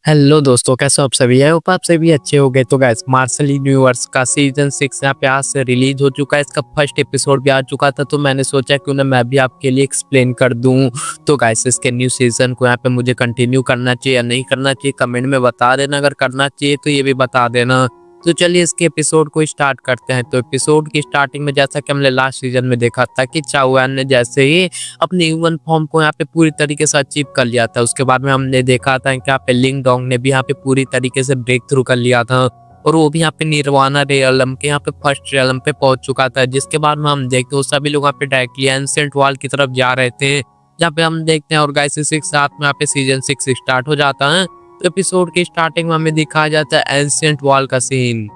Hello दोस्तों, कैसे हो आप सभी? आई होप आप सभी अच्छे हो गए। तो गाइस, मार्शल यूनिवर्स का सीजन 6 यहाँ पे आज से रिलीज हो चुका है। इसका फर्स्ट एपिसोड भी आ चुका था, तो मैंने सोचा क्यों ना मैं भी आपके लिए एक्सप्लेन कर दूं। तो गाइस, इसके न्यू सीजन को यहाँ पे मुझे कंटिन्यू करना चाहिए या नहीं करना चाहिए, कमेंट में बता देना। अगर करना चाहिए तो ये भी बता देना। तो चलिए इसके एपिसोड को स्टार्ट करते हैं। तो एपिसोड की स्टार्टिंग में जैसा कि हमने लास्ट सीजन में देखा था कि चाओ यान ने जैसे ही अपने ह्यूमन फॉर्म को यहाँ पे पूरी तरीके से अचीव कर लिया था, उसके बाद में हमने देखा था कि यहाँ पे लिंग डोंग ने भी यहाँ पे पूरी तरीके से ब्रेक थ्रू कर लिया था और वो भी यहाँ पे निर्वाणा रियलम के यहाँ पे फर्स्ट रियलम पे पहुंच चुका था। जिसके बाद में हम देखते हैं सभी लोग यहाँ पे डायरेक्टली एंशिएंट वॉल की तरफ जा रहे थे, जहाँ पे हम देखते हैं। और गाइस, इसी के साथ में यहाँ पे सीजन 6 स्टार्ट हो जाता है। तो एपिसोड की स्टार्टिंग में हमें दिखाया जाता है एंशिएंट वॉल का सीन,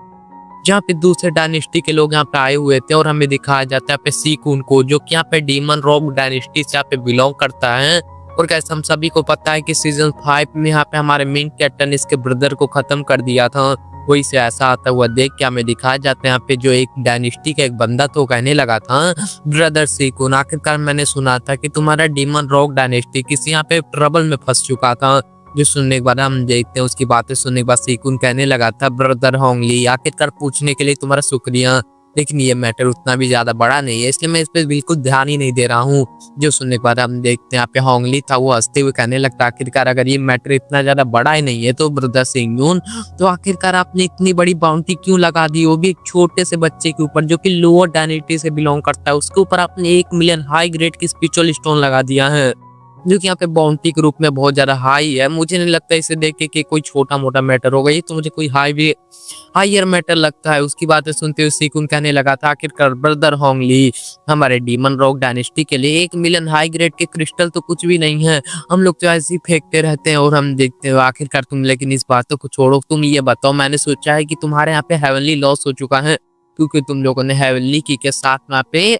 जहाँ पे दूसरे डायनेस्टी के लोग यहाँ पे आए हुए थे। और हमें दिखाया जाता है यहाँ पे सीकुन को, जो कि यहाँ पे डीमन रॉक डायनेस्टी से यहाँ पे बिलोंग करता है। और कैसे हम सभी को पता है कि सीजन 5 में यहाँ पे हमारे मेन कैप्टन इसके ब्रदर को खत्म कर दिया था। वही से ऐसा आता हुआ देख के हमें दिखाया जाता है यहाँ पे जो एक डायनेस्टी का एक बंदा तो कहने लगा था, ब्रदर सीकुन, आखिरकार मैंने सुना था कि तुम्हारा डीमन रॉक डायनेस्टी किसी यहाँ पे ट्रबल में फंस चुका था। जो सुनने के बाद हम देखते हैं, उसकी बातें सुनने के बाद सीकुन कहने लगा था, ब्रदर होंगली, आखिरकार पूछने के लिए तुम्हारा शुक्रिया, लेकिन ये मैटर उतना भी ज्यादा बड़ा नहीं है, इसलिए मैं इस पे बिल्कुल ध्यान ही नहीं दे रहा हूँ। जो सुनने के बाद हम देखते हैं यहाँ पे होंगली था, वो हंसते हुए कहने लगता, आखिरकार अगर ये मैटर इतना ज्यादा बड़ा ही नहीं है तो ब्रदर सिंगयून, तो आखिरकार आपने इतनी बड़ी बाउंटी क्यों लगा दी, वो भी एक छोटे से बच्चे के ऊपर जो कि लोअर डायनेस्टी से बिलोंग करता है, उसके ऊपर आपने 1 मिलियन हाई ग्रेड की स्पिरिचुअल स्टोन लगा दिया है, जो कि यहाँ पे बाउंटी के रूप में बहुत ज्यादा हाई है। मुझे नहीं लगता इसे देख के कि कोई छोटा मोटा मैटर होगा, ये तो मुझे कोई हाईयर मैटर लगता है। उसकी बातें सुनते हुए सीकुन कहने लगा था, आखिरकार ब्रदर होंगली, हमारे डीमन रॉक डायनेस्टी के लिए 1 मिलियन हाई ग्रेड के क्रिस्टल तो कुछ भी नहीं है, हम लोग तो ऐसे ही फेंकते रहते हैं और हम देखते हो आखिरकार तुम, लेकिन इस बातों को छोड़ो, तुम ये बताओ, मैंने सोचा है कि तुम्हारे यहाँ पे हेवनली लॉस हो चुका है, क्योंकि तुम लोगों ने हेवनली की के साथ में यहाँ पे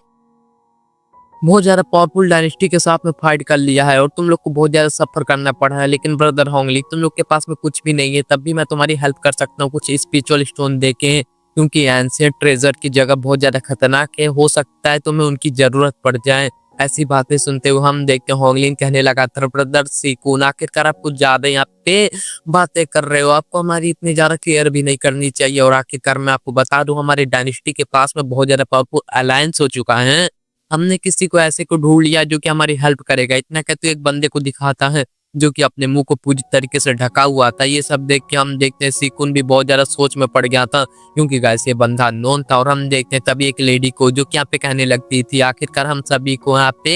बहुत ज्यादा पावरफुल डायनेस्टी के साथ में फाइट कर लिया है और तुम लोग को बहुत ज्यादा सफर करना पड़ा है। लेकिन ब्रदर होंगली, तुम लोग के पास में कुछ भी नहीं है, तब भी मैं तुम्हारी हेल्प कर सकता हूँ कुछ स्पिरिचुअल स्टोन देके, क्योंकि एंशिएंट ट्रेजर की जगह बहुत ज्यादा खतरनाक है, हो सकता है तुम्हें उनकी जरूरत पड़ जाए। ऐसी बातें सुनते हुए हम देखते हैं होंगलिन कहने लगा था, ब्रदर सीकुन, आखिरकार आप कुछ ज्यादा यहाँ पे बातें कर रहे हो, आपको हमारी इतनी ज्यादा केयर भी नहीं करनी चाहिए। और आखिरकार मैं आपको बता दूं, हमारे डायनेस्टी के पास में बहुत ज्यादा पावरफुल अलायंस हो चुका है, हमने किसी को ऐसे को ढूंढ लिया जो कि हमारी हेल्प करेगा। इतना कहते एक बंदे को दिखाता है जो कि अपने मुंह को पूरी तरीके से ढका हुआ था। ये सब देख के हम देखते हैं सीकुन भी बहुत ज्यादा सोच में पड़ गया था, क्योंकि गाइस ये बंदा अननोन था। और हम देखते हैं तभी एक लेडी को जो कि यहाँ पे कहने लगती थी, आखिरकार हम सभी को यहाँ पे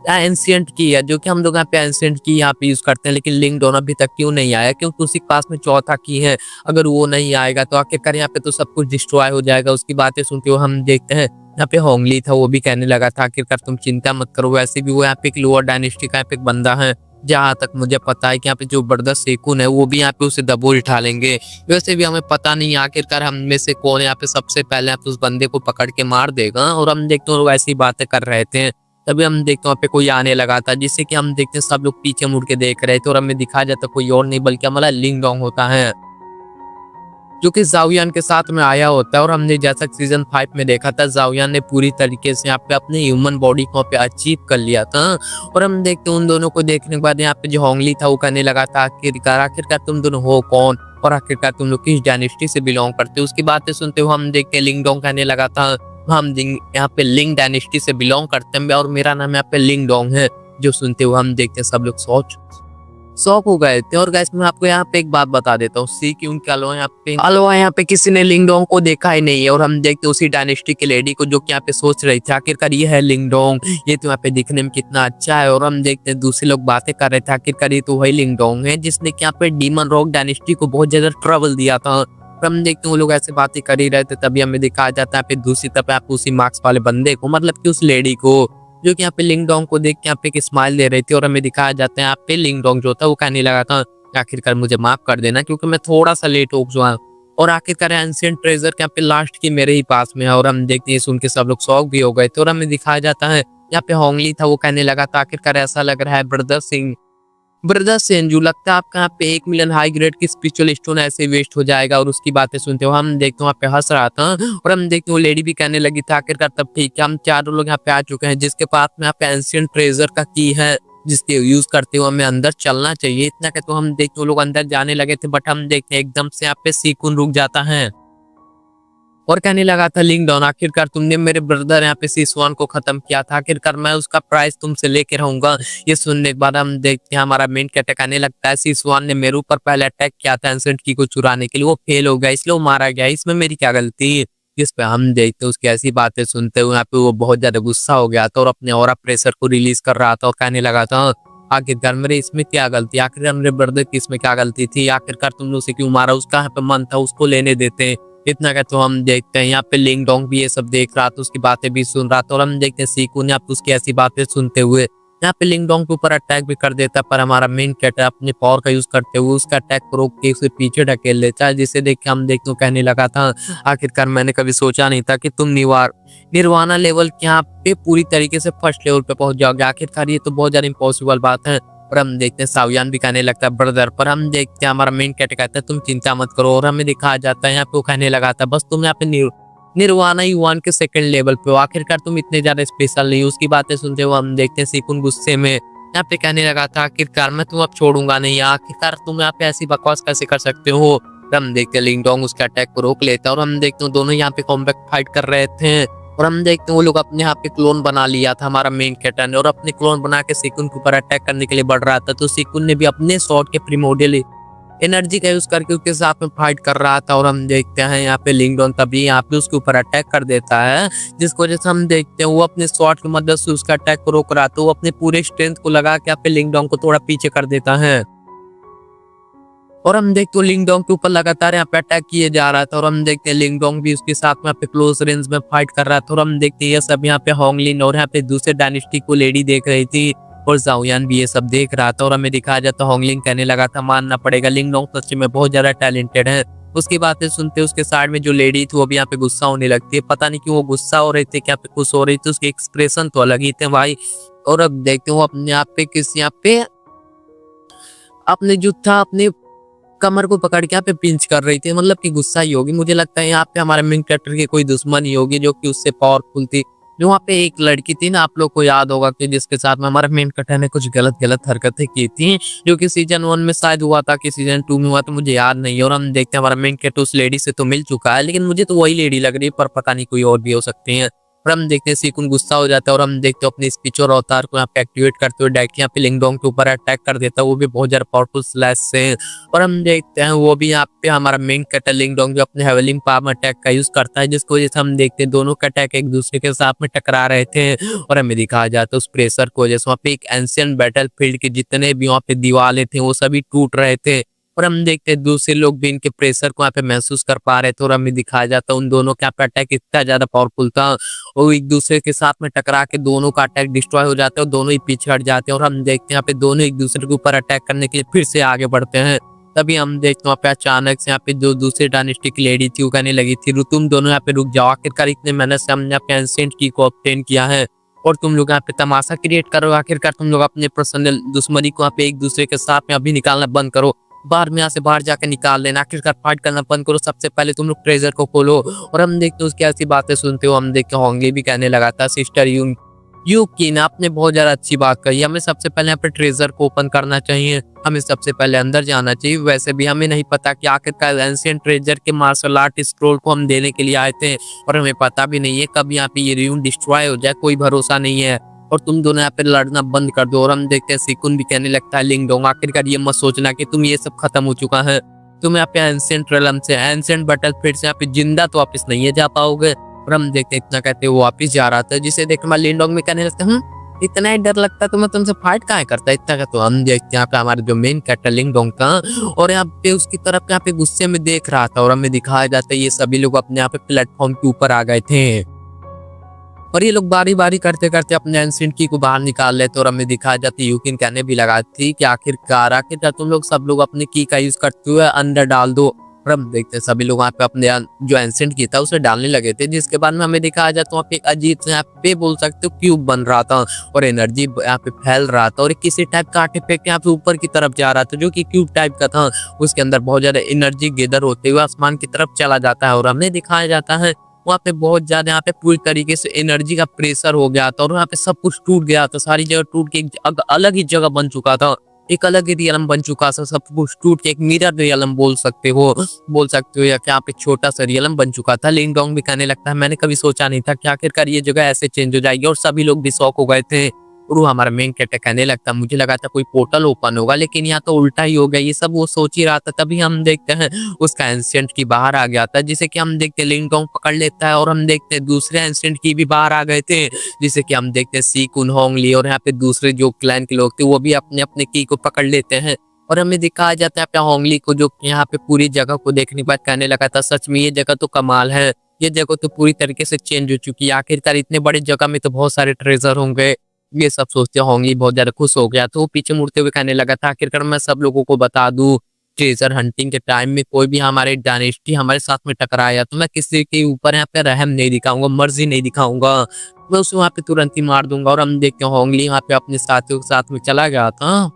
एंशिएंट की है, जो कि हम लोग यहाँ पे एंशिएंट की यहाँ पे यूज करते हैं, लेकिन लिंग डोन अभी तक क्यों नहीं आया, क्योंकि उसी के पास में चौथा की है, अगर वो नहीं आएगा तो आखिरकार यहाँ पे तो सब कुछ डिस्ट्रॉय हो जाएगा। उसकी बातें सुनते हुए हम देखते हैं यहाँ पे होंगली था, वो भी कहने लगा था, आखिरकार तुम चिंता मत करो, वैसे भी वो यहाँ पे एक लोअर डायनेस्टी का यहाँ पे एक बंदा है, जहाँ तक मुझे पता है कि यहाँ पे जो ब्रदर सेकुन है वो भी यहाँ पे उसे दबोच उठा लेंगे। वैसे भी हमें पता नहीं आखिरकार हम में से कौन यहाँ पे सबसे पहले यहाँ पे उस बंदे को पकड़ के मार देगा। और हम देखते हैं ऐसी बातें कर रहे थे, तभी हम देखते हैं वहाँ पे कोई आने लगा था, जिससे कि हम देखते हैं सब लोग पीछे मुड़ के देख रहे थे और हमें दिखाया जाता कोई और नहीं बल्कि हमारा लिंग डोंग होता है, जो कि जाओयान के साथ में आया होता है। और हमने जैसा सीजन 5 में देखा था, जाओयान ने पूरी तरीके से यहाँ पे अपने ह्यूमन बॉडी को पे अचीव कर लिया था। और हम देखते हैं उन दोनों को देखने के बाद यहाँ पे जो होंगली था वो कहने लगा था, आखिरकार तुम दोनों हो कौन और आखिरकार तुम लोग किस डायनेस्टी से बिलोंग करते हो। उसकी बातें सुनते हुए हम देखते हैं लिंग डोंग कहने लगा था, हम यहाँ पे लिंग डायनेस्टी से बिलोंग करते हैं और मेरा नाम यहाँ पे लिंग डोंग है। जो सुनते हुए हम देखते हैं सब लोग शौक हो गए थे। और गैस मैं आपको यहाँ पे एक बात बता देता हूँ, सी क्यों यहाँ पे किसी ने लिंगडोंग को देखा ही नहीं है। और हम देखते हैं उसी डायनेस्टी की लेडी को जो कि यहाँ पे सोच रही थी, आखिरकार ये है लिंगडोंग, ये तो यहाँ पे दिखने में कितना अच्छा है। और हम देखते हैं दूसरे लोग बातें कर रहे थे, आखिरकार ये तो वही लिंगडोंग है जिसने यहाँ पे डीमन रॉक डायनेस्टी को बहुत ज्यादा ट्रबल दिया था। और हम देखते हैं वो लोग ऐसे बातें कर ही रहे थे, तभी हमें दिखाया जाता है दूसरी तरफ आप उसी मार्क्स वाले बंदे को, मतलब कि उस लेडी को, जो कि यहाँ पे लिंग डोंग को देख के यहाँ पे एक स्माइल दे रही थी। और हमें दिखाया जाता है यहाँ पे लिंग डोंग जो था वो कहने लगा था, आखिरकार मुझे माफ कर देना क्योंकि मैं थोड़ा सा लेट हो गया। और आखिरकार एंशिएंट ट्रेजर के यहाँ पे लास्ट की मेरे ही पास में है। और हम देखते हैं सुन के सब लोग शौक भी हो गए थे। और हमें दिखाया जाता है यहाँ पे होंगली था, वो कहने लगा था, आखिरकार ऐसा लग रहा है ब्रदर सेंजू, लगता है आपका यहाँ पे 1 मिलियन हाई ग्रेड की स्पिरिचुअल स्टोन ऐसे वेस्ट हो जाएगा। और उसकी बातें सुनते हो हम देखते हैं वहाँ पे हंस रहा था। और हम देखते हैं वो लेडी भी कहने लगी था, आखिरकार तब ठीक है, हम चारों लोग यहाँ पे आ चुके हैं जिसके पास में यहाँ पे एंशिएंट ट्रेजर का की है, जिसके यूज करते हुए हमें अंदर चलना चाहिए। इतना कहते हम देखते वो लोग अंदर जाने लगे थे, बट हम देखते हैं एकदम से यहाँ पे सीकुन रुक जाता है और कहने लगा था लिंग डॉन, आखिरकार तुमने मेरे ब्रदर यहाँ पे सिसवान को खत्म किया था, आखिरकार मैं उसका प्राइस तुमसे लेके रहूंगा। ये सुनने के बाद हम देखते हैं हमारा मेन कैरेक्टर कहने लगता है सिसवान ने मेरे ऊपर पहले अटैक किया था एंसेंट की को चुराने के लिए, वो फेल हो गया इसलिए वो मारा गया, इसमें मेरी क्या गलती। जिस पे हम देखते उसकी ऐसी बातें सुनते हुए यहाँ पे वो बहुत ज्यादा गुस्सा हो गया था और अपने ऑरा प्रेशर को रिलीज कर रहा था और कहने लगा था आखिरकार मेरे इसमें क्या गलती, आखिरकार मेरे ब्रदर की इसमें क्या गलती थी, आखिरकार तुमने उसे क्यों मारा, उसका यहाँ पे मन था उसको लेने देते। इतना कहते तो हम देखते हैं यहाँ पे लिंग डोंग भी ये सब देख रहा था, उसकी बातें भी सुन रहा था और हम देखते हैं सीकुन यहाँ पे उसकी ऐसी बातें सुनते हुए यहाँ पे लिंग डोंग के ऊपर अटैक भी कर देता है, पर हमारा मेन कैरेक्टर अपने पावर का यूज करते हुए उसका अटैक को रोक के उसे पीछे ढकेल लेता है, जिसे देख के हम देखते कहने लगा था आखिरकार मैंने कभी सोचा नहीं था कि तुम निर्वाणा लेवल के यहाँ पे पूरी तरीके से फर्स्ट लेवल पे पहुंच जाओगे, आखिरकार ये तो बहुत ज्यादा इम्पॉसिबल बात है। और हम देखते हैं सावियान भी कहने लगता है ब्रदर, पर हम देखते हैं हमारा मेन कैरेक्टर कहता है तुम चिंता मत करो, और हमें दिखाया जाता है यहाँ पे वो कहने लगा था बस तुम यहाँ पे निर्वाणा युवान के सेकंड लेवल पे हो, आखिरकार तुम इतने ज्यादा स्पेशल नहीं हो। उसकी बातें सुनते हुए हम देखते हैं सीकुन गुस्से में यहाँ पे कहने लगा था आखिरकार मैं तुम अब छोड़ूंगा नहीं, आखिरकार तुम यहाँ पे ऐसी बकवास कैसे कर सकते हो। हम देखते हैं लिंग डोंग उसके अटैक को रोक लेता है और हम देखते हैं दोनों यहाँ पे कॉम्बैक्ट फाइट कर रहे थे और हम देखते हैं वो लोग अपने यहाँ पे क्लोन बना लिया था हमारा मेन कैरेक्टर ने, और अपने क्लोन बना के सीकुन के ऊपर अटैक करने के लिए बढ़ रहा था। तो सीकुन ने भी अपने शॉट के प्रीमोडियल एनर्जी का यूज करके उसके साथ में फाइट कर रहा था और हम देखते हैं यहाँ पे लिंग डॉन तभी यहाँ पे उसके ऊपर अटैक कर देता है, जिसको वजह से हम देखते हैं वो अपने शॉट की मदद से उसका अटैक को रोक रहा था, वो अपने पूरे स्ट्रेंथ को लगा के यहाँ पे लिंग डॉन को थोड़ा पीछे कर देता है और हम देखते हैं लिंग डोंग के ऊपर लगातार यहाँ पे अटैक किए जा रहा था और हम देखते हैं लिंग डोंग भी उसके साथ में यहाँ पे क्लोज रेंज में फाइट कर रहा था और हम देखते हैं ये सब यहाँ पे होंगलिन और यहाँ पे दूसरे डायनेस्टी को लेडी देख रही थी और जाओयान भी ये सब देख रहा था और हमें दिखाया जाता होंगलिन कहने लगा था मानना पड़ेगा लिंग डोंग सच में बहुत ज्यादा टैलेंटेड है। उसकी बातें सुनते उसके साइड में जो लेडी थी वो भी यहाँ पे गुस्सा होने लगती है, पता नहीं क्यों वो गुस्सा हो रही थी, क्या पे खुश हो रही थी, उसके एक्सप्रेशन तो अलग ही थे भाई। और अब देखते हो अपने आप पे किसी यहाँ पे अपने जो था अपने कमर को पकड़ के यहाँ पे पिंच कर रही थी, मतलब कि गुस्सा ही होगी। मुझे लगता है यहाँ पे हमारे मेन कैरेक्टर की कोई दुश्मन ही होगी जो कि उससे पावरफुल थी। जो वहाँ पे एक लड़की थी ना, आप लोग को याद होगा कि जिसके साथ में हमारे मेन कैरेक्टर ने कुछ गलत हरकतें की थी, जो कि सीजन 1 में शायद हुआ था कि सीजन 2 में हुआ, तो मुझे याद नहीं है। और हम देखते हैं हमारा मेन कैरेक्टर उस लेडी से तो मिल चुका है, लेकिन मुझे तो वही लेडी लग रही है, पर पता नहीं कोई और भी हो सकती है। और हम देखते हैं सीकुन गुस्सा हो जाता है और हम देखते हैं अपने स्पीच और अवतार को यहाँ पे एक्टिवेट करते हुए डायरेक्ट यहाँ पे लिंग डोंग के ऊपर अटैक कर देता है, वो भी बहुत ज्यादा पावरफुल स्लैश से। और हम देखते हैं वो भी यहाँ पे हमारा मेन कैरेक्टर लिंग डोंग जो अपने हेवलिंग पावर में अटैक का यूज करता है, जिसको वजह से हम देखते हैं दोनों का अटैक एक दूसरे के साथ में टकरा रहे थे और हमें दिखाया जाता है उस प्रेशर को जैसे वहाँ पे एक एंशियंट बैटल फील्ड के जितने भी वहाँ पे दीवारें थे वो सभी टूट रहे थे और हम देखते हैं दूसरे लोग भी इनके प्रेशर को यहाँ पे महसूस कर पा रहे थे। और हमें दिखाया जाता है उन दोनों का अटैक इतना ज्यादा पावरफुल था और एक दूसरे के साथ में टकरा के दोनों का अटैक डिस्ट्रॉय हो जाता है और दोनों ही पीछे हट जाते हैं। और हम देखते हैं यहाँ पे दोनों एक दूसरे के ऊपर अटैक करने के लिए फिर से आगे बढ़ते हैं। तभी हम देखते हैं वहाँ पे अचानक से यहाँ पे जो दूसरे डायनेस्टी की लेडी थी वो कहने लगी थी तुम दोनों यहाँ पे रुक जाओ, आखिरकार इतने मेहनत से हमने अपने एंशिएंट की को ऑब्टेन किया है और तुम लोग यहाँ पे तमाशा क्रिएट करो, आखिरकार तुम लोग अपने पर्सनल दुश्मनी को यहाँ पे एक दूसरे के साथ में अभी निकालना बंद करो, बाहर में यहाँ से बाहर जाकर निकाल लेना, आखिरकार फाइट करना बंद करो, सबसे पहले तुम लोग ट्रेजर को खोलो। और हम देखते उसकी ऐसी बातें सुनते हो हम देखते होंगे भी कहने लगा था सिस्टर यू की ना आपने बहुत ज्यादा अच्छी बात कही, हमें सबसे पहले यहाँ पे ट्रेजर को ओपन करना चाहिए, हमें सबसे पहले अंदर जाना चाहिए। वैसे भी हमें नहीं पता कि आखिरकार एंशिएंट ट्रेजर के मार्शल आर्ट स्क्रोल को हम देने के लिए आए थे और हमें पता भी नहीं है कब यहाँ पे ये रूम डिस्ट्रॉय हो जाए, कोई भरोसा नहीं है और तुम दोनों यहाँ पे लड़ना बंद कर दो। और हम देखते हैं सीकुन भी कहने लगता है लिंग डोंग आखिरकार ये मत सोचना कि तुम ये सब खत्म हो चुका है, तुम यहाँ पे एंशिएंट रेलम से एंशिएंट बैटलफील्ड से यहाँ पे जिंदा तो वापस नहीं है जा पाओगे। और हम देखते हैं इतना कहते वो वापस जा रहा था, जिसे देख मैं लिंग डोंग में कहने लगता हूँ इतना ही डर लगता है तो मैं तुमसे फाइट काहे करता है इतना का। तो हम देखते हैं यहाँ पे हमारे जो मेन कैरेक्टर लिंग डोंग था और यहाँ पे उसकी तरफ यहाँ पे गुस्से में देख रहा था और हमें दिखाया जाता है ये सभी लोग अपने यहाँ पे प्लेटफॉर्म के ऊपर आ गए थे और ये लोग बारी बारी करते करते अपने एंशिएंट की को बाहर निकाल लेते और हमें दिखाया जाता है यूकिन कहने भी लगा थी कि आखिरकार तुम लोग सब लोग अपने की का यूज करते हुए अंदर डाल दो। और हम देखते हैं सभी लोग वहाँ पे अपने जो एंशिएंट की था उसे डालने लगे थे, जिसके बाद में हमें दिखाया जाता है वहाँ पे एक अजीब से यहाँ पे बोल सकते हो क्यूब बन रहा था और एनर्जी यहाँ पे फैल रहा था और किसी टाइप का आर्टिफैक्ट यहाँ पे ऊपर की तरफ जा रहा था जो कि क्यूब टाइप का था, उसके अंदर बहुत ज्यादा एनर्जी गैदर होते हुए आसमान की तरफ चला जाता है। और हमें दिखाया जाता है वहाँ पे बहुत ज़्यादा यहाँ पे पूरी तरीके से एनर्जी का प्रेशर हो गया था और वहाँ पे सब कुछ टूट गया था। सारी जगह टूट के एक अलग ही जगह बन चुका था। एक अलग ही रियलम बन चुका था। सब कुछ टूट के एक मिरर रियलम बोल सकते हो या क्या पे छोटा सा रियलम बन चुका था। लिंग डोंग भी कहने लगता है मैंने कभी सोचा नहीं था कि आखिरकार ये जगह ऐसे चेंज हो जाएगी और सभी लोग भी शॉक हो गए थे। और वो हमारा मेन कैरेक्टर कहने लगता मुझे लगा था कोई पोर्टल ओपन होगा लेकिन यहाँ तो उल्टा ही हो गया। ये सब वो सोच ही रहा था। तभी हम देखते हैं उसका एंशिएंट की बाहर आ गया था जिसे कि हम देखते लिंग डोंग पकड़ लेता है और हम देखते हैं दूसरे एंशिएंट की भी बाहर आ गए थे जिसे कि हम देखते हैं सी कुन होंग ली और यहाँ पे दूसरे जो क्लैन के लोग थे वो भी अपने अपने की को पकड़ लेते हैं। और हमें दिखाया जाता है यहाँ पे होंगली को जो यहाँ पे पूरी जगह को देखने के बाद कहने लगा था सच में ये जगह तो कमाल है। ये जगह तो पूरी तरीके से चेंज हो चुकी है। आखिरकार इतने बड़े जगह में तो बहुत सारे ट्रेजर होंगे। ये सब सोचते होंगी बहुत ज्यादा खुश हो गया तो वो पीछे मुड़ते हुए कहने लगा था आखिरकार मैं सब लोगों को बता दूं ट्रेजर हंटिंग के टाइम में कोई भी हमारे डायनेस्टी हमारे साथ में टकराया तो मैं किसी के ऊपर यहाँ पे रहम नहीं दिखाऊंगा, मर्जी नहीं दिखाऊंगा, मैं उसे वहाँ पे तुरंत ही मार दूंगा। और हम देखते होंगली वहाँ पे अपने साथियों के साथ में चला गया था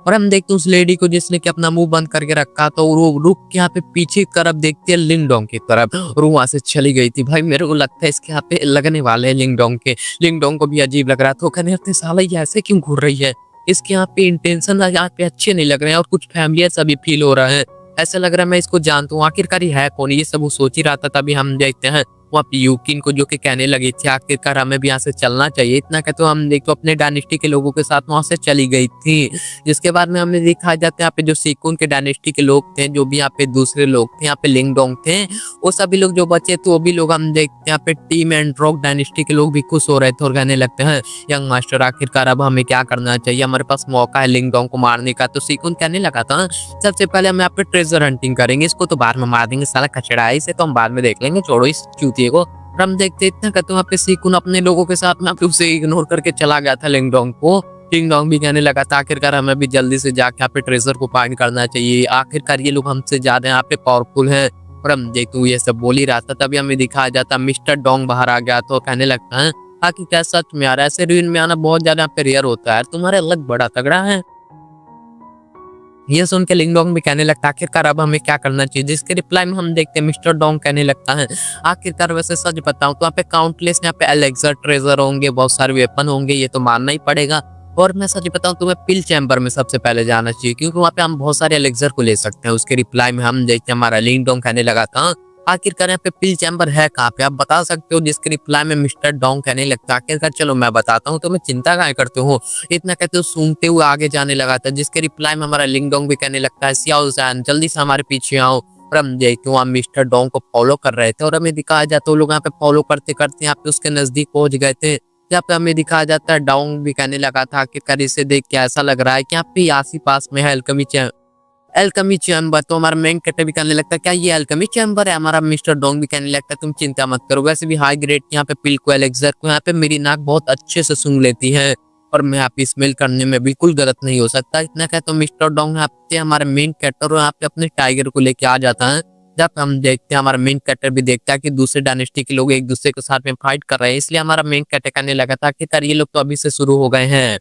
और हम देखते उस लेडी को जिसने कि अपना मुंह बंद करके रखा तो वो रुक के यहाँ पे पीछे की तरफ देखती है लिंग डोंग की तरफ और वहां से चली गई थी। भाई मेरे को लगता है इसके यहाँ पे लगने वाले हैं लिंग डोंग के। लिंग डोंग को भी अजीब लग रहा था। कहने लगते साला ये ऐसे क्यों घूर रही है, इसके यहाँ पे इंटेंशन यहाँ पे अच्छे नहीं लग रहे हैं और कुछ फैमिली सभी फील हो रहा है। ऐसा लग रहा है मैं इसको जानता हूँ, आखिरकार ये है कौन। ये सब वो सोच ही रहा था। तभी हम देखते हैं वहाँ पे यूकिन को जो कि कहने लगी थी आखिरकार हमें भी यहाँ से चलना चाहिए। इतना कहते हम देखो अपने डायनेस्टी के लोगों के साथ वहां से चली गई थी। जिसके बाद में हमें दिखाया जाता है यहाँ पे जो सीकुन के डायनेस्टी के लोग थे जो भी यहाँ पे दूसरे लोग थे यहाँ पे लिंग डोंग थे वो सभी लोग जो बचे थे वो भी लोग हम देखते हैं यहाँ पे टीम एंड रॉक डायनेस्टी के लोग भी खुश हो रहे थे और कहने लगते हैं यंग मास्टर आखिरकार अब हमें क्या करना चाहिए, हमारे पास मौका है लिंग डोंग को मारने का। तो सीकुन कहने लगा था सबसे पहले हम यहाँ पे ट्रेजर हंटिंग करेंगे, इसको तो बाद में मार देंगे, साला कचड़ा है, इसे तो हम बाद में देख लेंगे, छोड़ो इस चूतिए को। हम देखते इतना कहते वहाँ पे सीकुन अपने लोगों के साथ में उसे इग्नोर करके चला गया था लिंग डोंग को। लिंग डोंग भी कहने लगा था आखिरकार हमें भी जल्दी से जाके यहाँ पे ट्रेजर को फाइंड करना चाहिए, आखिरकार ये लोग हमसे ज्यादा यहाँ पे पावरफुल हैं। और हम देखते ये सब बोल ही रहा था। तभी हमें दिखाया जाता मिस्टर डोंग बाहर आ गया तो कहने लगता है आखिरकार सच में यार ऐसे रूइन में आना बहुत ज्यादा यहाँ पे रेयर होता है, तुम्हारे लक बड़ा तगड़ा है। ये सुन के लिंग डोंग भी कहने लगता है आखिरकार अब हमें क्या करना चाहिए, जिसके रिप्लाई में हम देखते हैं मिस्टर डोंग कहने लगता है आखिरकार वैसे सच बताऊं तो यहाँ पे काउंटलेस यहाँ पे एलेक्सर ट्रेजर होंगे, बहुत सारे वेपन होंगे, ये तो मानना ही पड़ेगा। और मैं सच बताऊं तुम्हें पिल चैम्बर में सबसे पहले जाना चाहिए क्योंकि वहाँ पे हम बहुत सारे एलेक्सर को ले सकते हैं। उसके रिप्लाई में हम देखते हैं हमारा लिंग डोंग कहने लगा था आखिरकार यहाँ पे पिल चैम्बर है कहाँ पे, आप बता सकते हो। जिसके रिप्लाई में मिस्टर डोंग कहने लगता आखिरकार चलो मैं बताता हूँ, तुम्हें चिंता काहे करते हो। इतना कहते हो सूंघते हुए आगे जाने लगा था। जिसके रिप्लाई में हमारा लिंग डोंग भी कहने लगता है सियाओ जैन जल्दी से हमारे पीछे आओ। और हम देखते वहाँ मिस्टर डोंग को फॉलो कर रहे थे और हमें दिखाया जाता है लोग यहाँ पे फॉलो करते करते यहाँ पे उसके नजदीक पहुंच गए थे। यहाँ पे हमें दिखाया जाता है डोंग भी कहने लगा था आखिरकार इसे देख के ऐसा लग रहा है कि यहाँ पे आस ही पास में है एल्केमी चैम्बर। तो हमारा मेन कैरेक्टर भी कहने लगता है क्या ये एल्केमी चैम्बर है। हमारा मिस्टर डोंग भी कहने लगता है तुम चिंता मत करो, वैसे भी हाई ग्रेड यहाँ पे पिल को एलेक्सर को यहाँ पे मेरी नाक बहुत अच्छे से सूंघ लेती है और मैं यहाँ पे स्मेल करने में बिल्कुल गलत नहीं हो सकता। इतना कहते तो मिस्टर डोंग यहाँ पे हमारे मेन कैरेक्टर यहाँ पे अपने टाइगर को लेके आ जाता है। जब हम देखते हैं हमारा मेन कैरेक्टर भी देखता है कि दूसरे डायनेस्टी के लोग एक दूसरे के साथ में फाइट कर रहे हैं, इसलिए हमारा मेन कैरेक्टर कहने लगा था कि ये लोग तो अभी से शुरू हो गए हैं।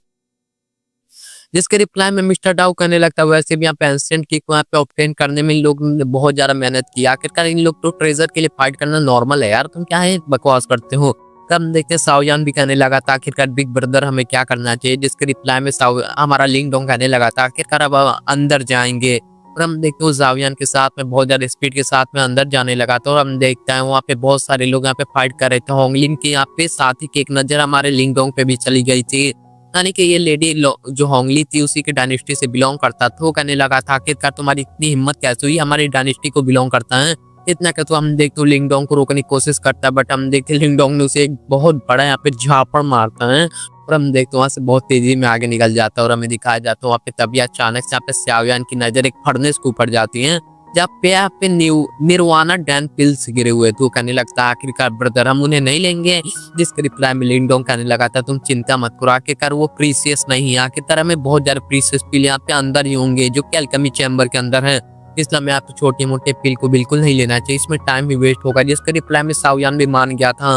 जिसके रिप्लाई में मिस्टर डाउ कहने लगता है वैसे भी यहाँ पे एंशिएंट की को यहाँ पे ऑब्टेन करने में इन लोग ने बहुत ज्यादा मेहनत की, आखिरकार इन लोग तो ट्रेजर के लिए फाइट करना नॉर्मल है यार, तुम क्या है बकवास करते हो। तब देखते हैं साओयान भी कहने लगा था आखिरकार बिग ब्रदर हमें क्या करना चाहिए। जिसके रिप्लाई में हमारा लिंग डोंग कहने लगा था आखिरकार अब अंदर जाएंगे। और हम देखते हैं जावियान के साथ में बहुत ज्यादा स्पीड के साथ में अंदर जाने लगा था और हम देखते हैं वहाँ पे बहुत सारे लोग यहाँ पे फाइट कर रहे थे। होंगलिन की यहाँ पे साथ ही की एक नजर हमारे लिंग डोंग पे भी चली गई थी, यानी कि ये लेडी जो होंगली थी उसी के डायनेस्टी से बिलोंग करता था। वो कहने लगा था आखिरकार तुम्हारी इतनी हिम्मत कैसे हुई, हमारी डायनेस्टी को बिलोंग करता है। इतना कहते हम देखते लिंग डोंग को रोकने की कोशिश करता है बट हम देखते लिंग डोंग ने उसे एक बहुत बड़ा यहाँ पे झापड़ मारता है और हम देखते वहां से बहुत तेजी में आगे निकल जाता है। और हमें दिखाया जाता है वहाँ पे तभी अचानक से यहाँ पे साओयान की नजर एक फर्नेस के ऊपर जाती है जब पे यहाँ पे निर्वाणा डैन पिल्स गिरे हुए थे। कहने लगता है आखिरकार ब्रदर हम उन्हें नहीं लेंगे। जिसके रिप्लाई में लिंग डोंग कहने लगा था तुम चिंता मत करो, आखिरकार वो प्रीसियस नहीं है, आखिरकार हमें बहुत ज्यादा प्रीसियस पिल यहाँ पे अंदर ही होंगे जो कि एल्केमी चैम्बर के अंदर है, इसलिए हमें आप छोटे मोटे पिल को बिल्कुल नहीं लेना चाहिए, इसमें टाइम भी वेस्ट होगा। जिसके रिप्लाई में साओयान भी मान गया था।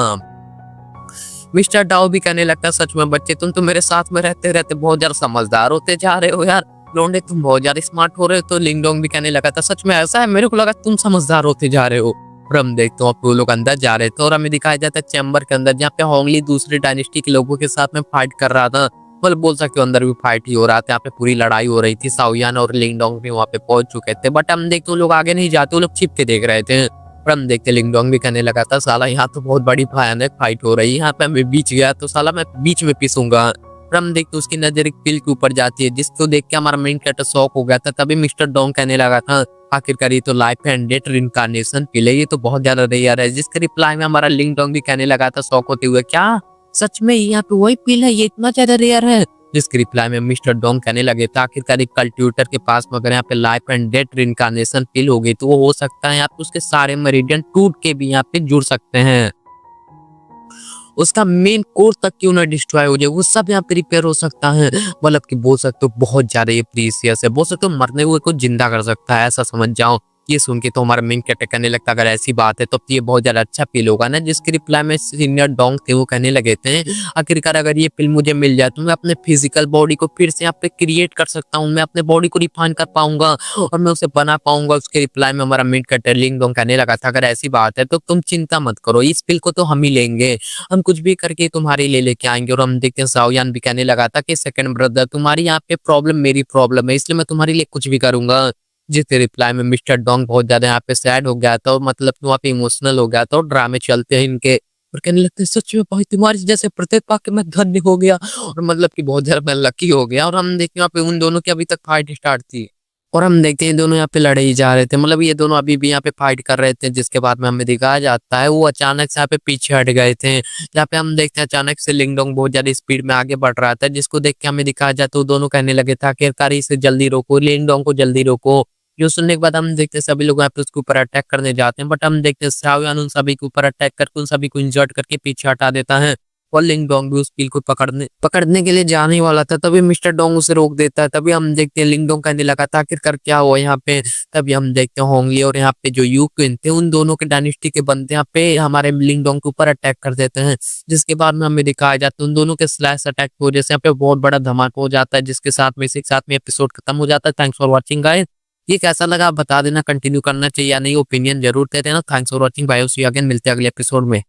मिस्टर डाओ भी कहने लगता सच में बच्चे तुम तो मेरे साथ में रहते रहते बहुत ज्यादा समझदार होते जा रहे हो यार, लोंडे तुम बहुत ज्यादा स्मार्ट हो रहे हो। तो लिंग डोंग भी कहने लगा था सच में ऐसा है, मेरे को लगा तुम समझदार होते जा रहे हो। और हम देखते हैं वो लोग अंदर जा रहे थे और हमें दिखाया जाता है चैम्बर के अंदर जहाँ पे होंगली दूसरी डायनेस्टी के लोगों के साथ में फाइट कर रहा था। मतलब बोल सकते हो अंदर भी फाइट ही हो रहा था, यहाँ पे पूरी लड़ाई हो रही थी। साओयान और लिंगडोंग भी वहाँ पे पहुंच चुके थे, बट हम देखते लोग आगे नहीं जाते, वो लोग छिप के देख रहे थे। और हम देखते लिंगडोंग भी कहने लगा था साला यहाँ तो बहुत बड़ी भयानक फाइट हो रही है, यहाँ पे मैं बीच गया तो साला मैं बीच में पिसूंगा। और हम देखते उसकी नजर एक पिल के ऊपर जाती है, जिसको देख के हमारा मेन कैरेक्टर शॉक हो गया था। तभी मिस्टर डोंग कहने लगा था आखिरकार ये तो लाइफ एंड डेथ रिइंकार्नेशन पिल है, ये तो बहुत ज्यादा रेयर है। जिसके रिप्लाई में हमारा लिंगडोंग भी कहने लगा था शॉक होते हुए, क्या सच में यहाँ पे वही पिल है, ये इतना ज्यादा रेयर है। जिसके रिप्लाई में मिस्टर डोंग कहने लगे था आखिरकार एक कल्ट्यूटर के पास में अगर यहाँ पे लाइफ एंड डेथ रिइंकार्नेशन पिल हो गई तो वो हो सकता है यहाँ पे उसके सारे मेरिडियन टूट के भी यहाँ पे जुड़ सकते हैं, उसका मेन कोर तक क्यों ना डिस्ट्रॉय हो जाए, वो सब यहाँ पे रिपेयर हो सकता है। मतलब कि बोल सकते हो बहुत ज्यादा ये प्रीसियस है, बोल सकते हो मरने हुए को जिंदा कर सकता है, ऐसा समझ जाओ। ये सुन के तो हमारा मेन कैरेक्टर कहने लगता अगर ऐसी बात है तो ये बहुत ज्यादा अच्छा फील होगा ना। जिसके रिप्लाई में सीनियर डोंग थे वो कहने लगे थे आखिरकार अगर ये पिल मुझे मिल जाए तो मैं अपने फिजिकल बॉडी को फिर से यहाँ पे क्रिएट कर सकता हूँ, मैं अपने बॉडी को रिफाइन कर पाऊंगा और मैं उसे बना पाऊंगा। उसके रिप्लाई में हमारा मेन कैरेक्टर लिंगडोंग कहने लगा था अगर ऐसी बात है तो तुम चिंता मत करो, इस पिल को तो हम ही लेंगे, हम कुछ भी करके तुम्हारे लिए लेके आएंगे। और हम देखते हैं साओयान भी कहने लगा था कि सेकंड ब्रदर तुम्हारी यहाँ पे प्रॉब्लम मेरी प्रॉब्लम है, इसलिए मैं तुम्हारे लिए कुछ भी करूंगा। जिसके रिप्लाई में मिस्टर डोंग बहुत ज्यादा यहाँ पे सैड हो गया था और मतलब वहाँ पे इमोशनल हो गया था और ड्रामे चलते हैं इनके और कहने लगते हैं सच में भाई तुम्हारी जैसे प्रत्येक पा के मैं धन्य हो गया और मतलब कि बहुत ज्यादा मैं लकी हो गया। और हम देखते हैं वहाँ पे उन दोनों की अभी तक फाइट स्टार्ट थी और हम देखते हैं दोनों यहाँ पे लड़े ही जा रहे थे, मतलब ये दोनों अभी भी यहाँ पे फाइट कर रहे थे। जिसके बाद में हमें दिखाया जाता है वो अचानक से यहाँ पे पीछे हट गए थे, जहाँ पे हम देखते हैं अचानक से लिंगडोंग बहुत ज्यादा स्पीड में आगे बढ़ रहा था, जिसको देख के हमें दिखाया जाता है वो दोनों कहने लगे था आखिरकार इसे जल्दी रोको, लिंगडोंग को जल्दी रोको। जो सुनने के बाद हम देखते हैं सभी लोग यहाँ पे उसके ऊपर अटैक करने जाते हैं, बट हम देखते हैं साओयान उन सभी के ऊपर अटैक करके उन सभी को इंजर्ट करके पीछे हटा देता है और लिंगडोंग भी उस पील को पकड़ने के लिए जाने वाला था, तभी मिस्टर डोंग उसे रोक देता है। तभी हम देखते हैं लिंगडोंग कहने लगा था आखिरकार क्या हुआ यहाँ पे। तभी हम देखते हैं होंगली और यहाँ पे जो यू क्वीन थे उन दोनों के डायनेस्टी के बंदे यहाँ पे हमारे लिंगडोंग के ऊपर अटैक कर देते हैं। जिसके बाद में हमें दिखाया जाता है उन दोनों के स्लैश अटैक की वजह से यहाँ पे बहुत बड़ा धमाका हो जाता है, जिसके साथ में एपिसोड खत्म हो जाता है। Thanks for watching guys. ये कैसा लगा आप बता देना, कंटिन्यू करना चाहिए या नहीं, ओपिनियन जरूर दे देना। Thanks for watching, bye, see you again, मिलते हैं अगले एपिसोड में।